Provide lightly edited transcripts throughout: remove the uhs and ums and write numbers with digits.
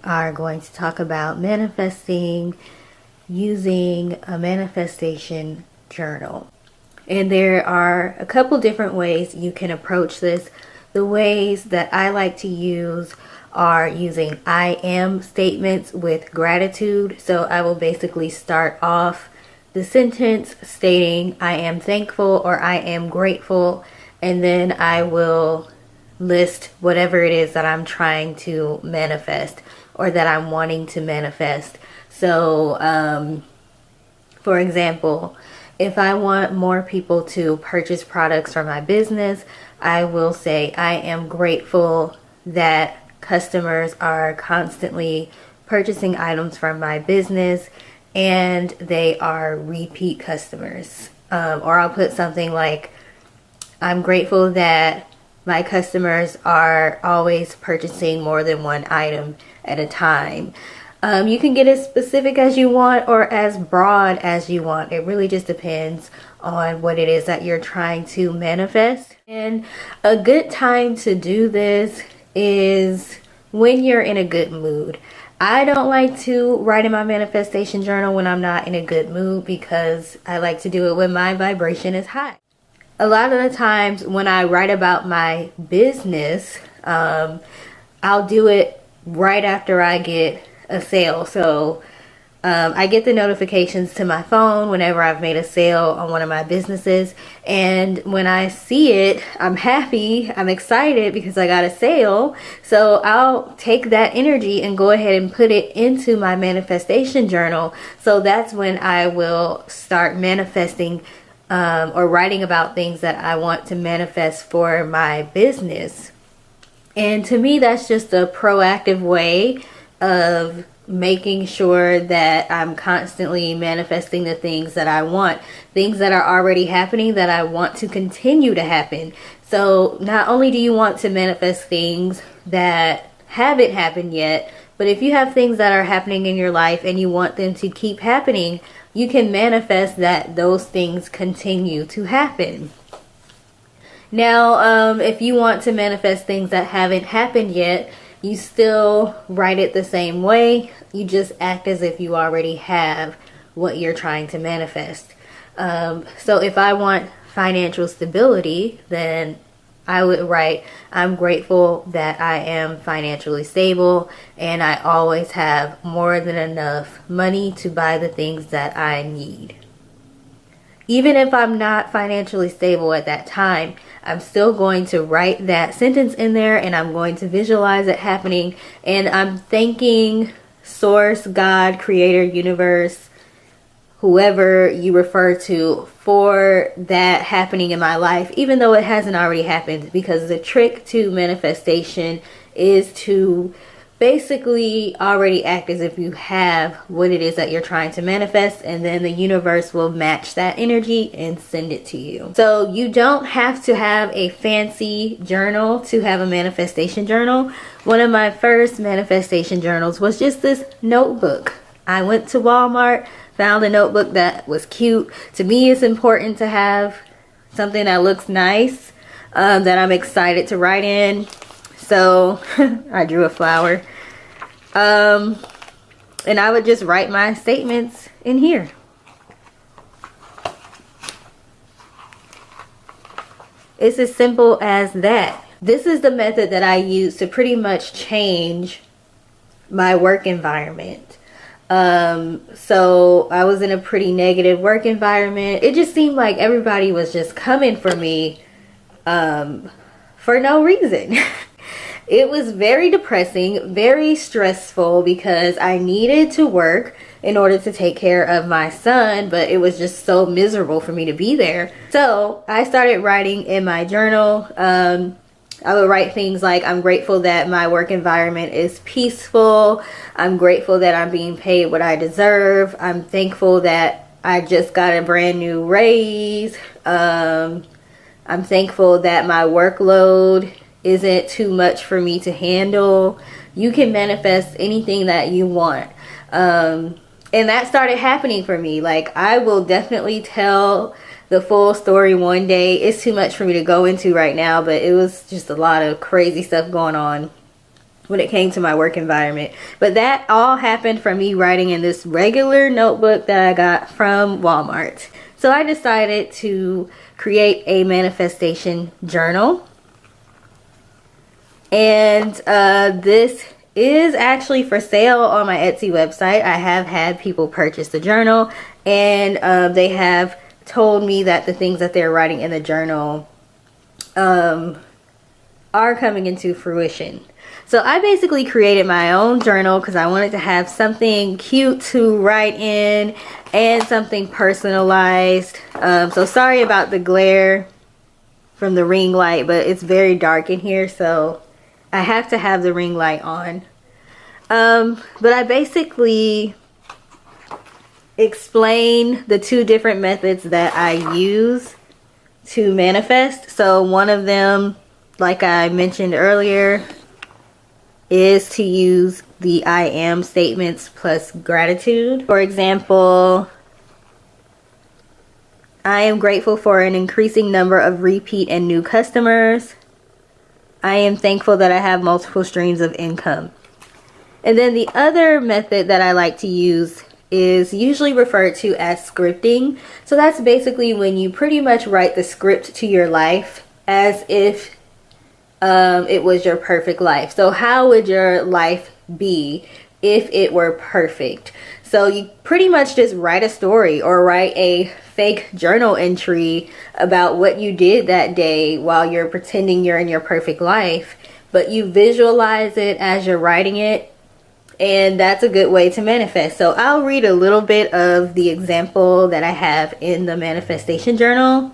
are going to talk about manifesting using a manifestation journal. And there are a couple different ways you can approach this. The ways that I like to use are using I am statements with gratitude. So I will basically start off the sentence stating I am thankful or I am grateful, and then I will list whatever it is that I'm trying to manifest or that I'm wanting to manifest. So, for example, if I want more people to purchase products from my business, I will say I am grateful that customers are constantly purchasing items from my business and they are repeat customers. Or I'll put something like, I'm grateful that my customers are always purchasing more than one item at a time. You can get as specific as you want or as broad as you want. It really just depends on what it is that you're trying to manifest. And a good time to do this is when you're in a good mood. I don't like to write in my manifestation journal when I'm not in a good mood because I like to do it when my vibration is high. A lot of the times when I write about my business, I'll do it right after I get a sale. So I get the notifications to my phone whenever I've made a sale on one of my businesses, and when I see it, I'm happy, I'm excited because I got a sale. So I'll take that energy and go ahead and put it into my manifestation journal. So that's when I will start manifesting or writing about things that I want to manifest for my business. And to me, that's just a proactive way of making sure that I'm constantly manifesting the things that I want, things that are already happening that I want to continue to happen. So not only do you want to manifest things that haven't happened yet, but if you have things that are happening in your life and you want them to keep happening, you can manifest that those things continue to happen. Now, if you want to manifest things that haven't happened yet, you still write it the same way. You just act as if you already have what you're trying to manifest. So if I want financial stability, then I would write, I'm grateful that I am financially stable and I always have more than enough money to buy the things that I need. Even if I'm not financially stable at that time, I'm still going to write that sentence in there and I'm going to visualize it happening, and I'm thanking Source, God, Creator, Universe, whoever you refer to, for that happening in my life, even though it hasn't already happened. Because the trick to manifestation is to basically already act as if you have what it is that you're trying to manifest, and then the universe will match that energy and send it to you. So you don't have to have a fancy journal to have a manifestation journal. One of my first manifestation journals was just this notebook. I went to Walmart, found a notebook that was cute. To me, it's important to have something that looks nice, that I'm excited to write in. So I drew a flower. And I would just write my statements in here. It's as simple as that. This is the method that I use to pretty much change my work environment. So I was in a pretty negative work environment. It just seemed like everybody was just coming for me for no reason. It was very depressing, very stressful, because I needed to work in order to take care of my son, but it was just so miserable for me to be there. So I started writing in my journal. I would write things like, I'm grateful that my work environment is peaceful. I'm grateful that I'm being paid what I deserve. I'm thankful that I just got a brand new raise. I'm thankful that my workload isn't too much for me to handle. You can manifest anything that you want. And that started happening for me. Like, I will definitely tell the full story one day. It's too much for me to go into right now, but it was just a lot of crazy stuff going on. when it came to my work environment. But that all happened from me writing in this regular notebook that I got from Walmart. So I decided to create a manifestation journal. And this is actually for sale on my Etsy website. I have had people purchase the journal, and they have told me that the things that they're writing in the journal are coming into fruition. So I basically created my own journal because I wanted to have something cute to write in and something personalized. So sorry about the glare from the ring light, but it's very dark in here, so I have to have the ring light on. But I basically explain the two different methods that I use to manifest. So one of them, like I mentioned earlier, is to use the I am statements plus gratitude. For example, I am grateful for an increasing number of repeat and new customers. I am thankful that I have multiple streams of income. And then the other method that I like to use is usually referred to as scripting. So that's basically when you pretty much write the script to your life as if it was your perfect life. So how would your life be if it were perfect? So you pretty much just write a story or write a fake journal entry about what you did that day while you're pretending you're in your perfect life, but you visualize it as you're writing it. And that's a good way to manifest. So I'll read a little bit of the example that I have in the manifestation journal.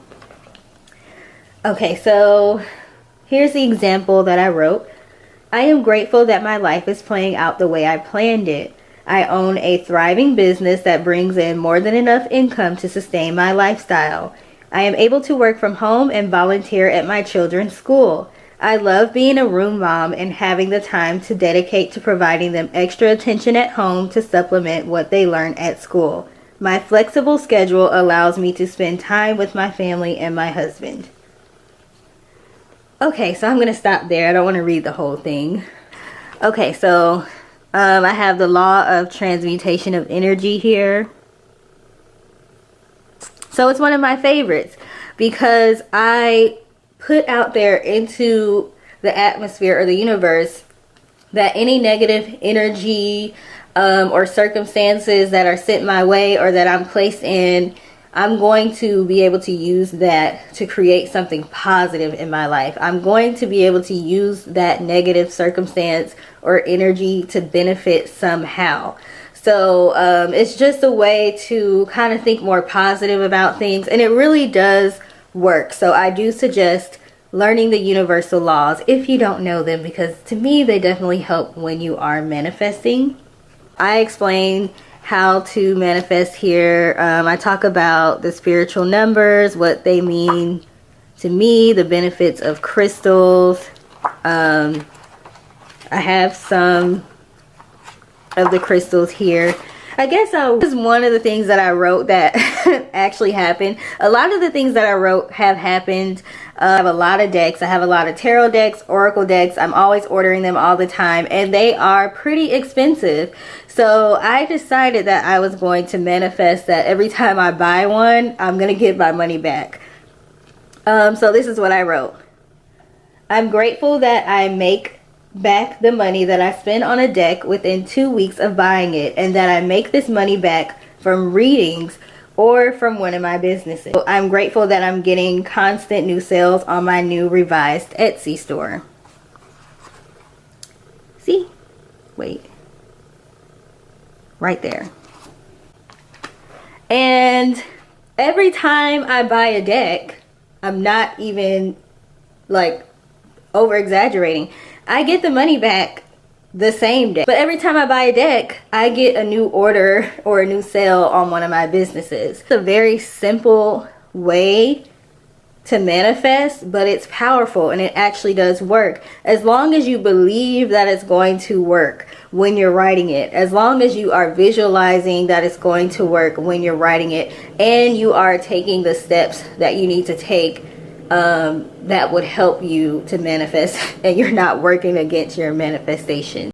Okay, so here's the example that I wrote. I am grateful that my life is playing out the way I planned it. I own a thriving business that brings in more than enough income to sustain my lifestyle. I am able to work from home and volunteer at my children's school. I love being a room mom and having the time to dedicate to providing them extra attention at home to supplement what they learn at school. My flexible schedule allows me to spend time with my family and my husband. Okay, so I'm going to stop there. I don't want to read the whole thing. Okay, so I have the law of transmutation of energy here. So it's one of my favorites because I put out there into the atmosphere or the universe that any negative energy or circumstances that are sent my way or that I'm placed in, I'm going to be able to use that to create something positive in my life. I'm going to be able to use that negative circumstance or energy to benefit somehow. So it's just a way to kind of think more positive about things, and it really does work. So I do suggest learning the universal laws if you don't know them, because to me they definitely help when you are manifesting. I explain how to manifest here. I talk about the spiritual numbers, what they mean to me, the benefits of crystals. I have some of the crystals here. I guess this is one of the things that I wrote that actually happened. A lot of the things that I wrote have happened. I have a lot of decks. I have a lot of tarot decks, oracle decks. I'm always ordering them all the time, and they are pretty expensive. So I decided that I was going to manifest that every time I buy one, I'm going to get my money back. So this is what I wrote. I'm grateful that I make back the money that I spend on a deck within 2 weeks of buying it, and that I make this money back from readings or from one of my businesses. So I'm grateful that I'm getting constant new sales on my new revised Etsy store. See? Wait. Right there. And every time I buy a deck, I'm not even like over exaggerating, I get the money back the same day. But every time I buy a deck, I get a new order or a new sale on one of my businesses. It's a very simple way to manifest, but it's powerful and it actually does work. As long as you believe that it's going to work when you're writing it, as long as you are visualizing that it's going to work when you're writing it, and you are taking the steps that you need to take that would help you to manifest, and you're not working against your manifestation.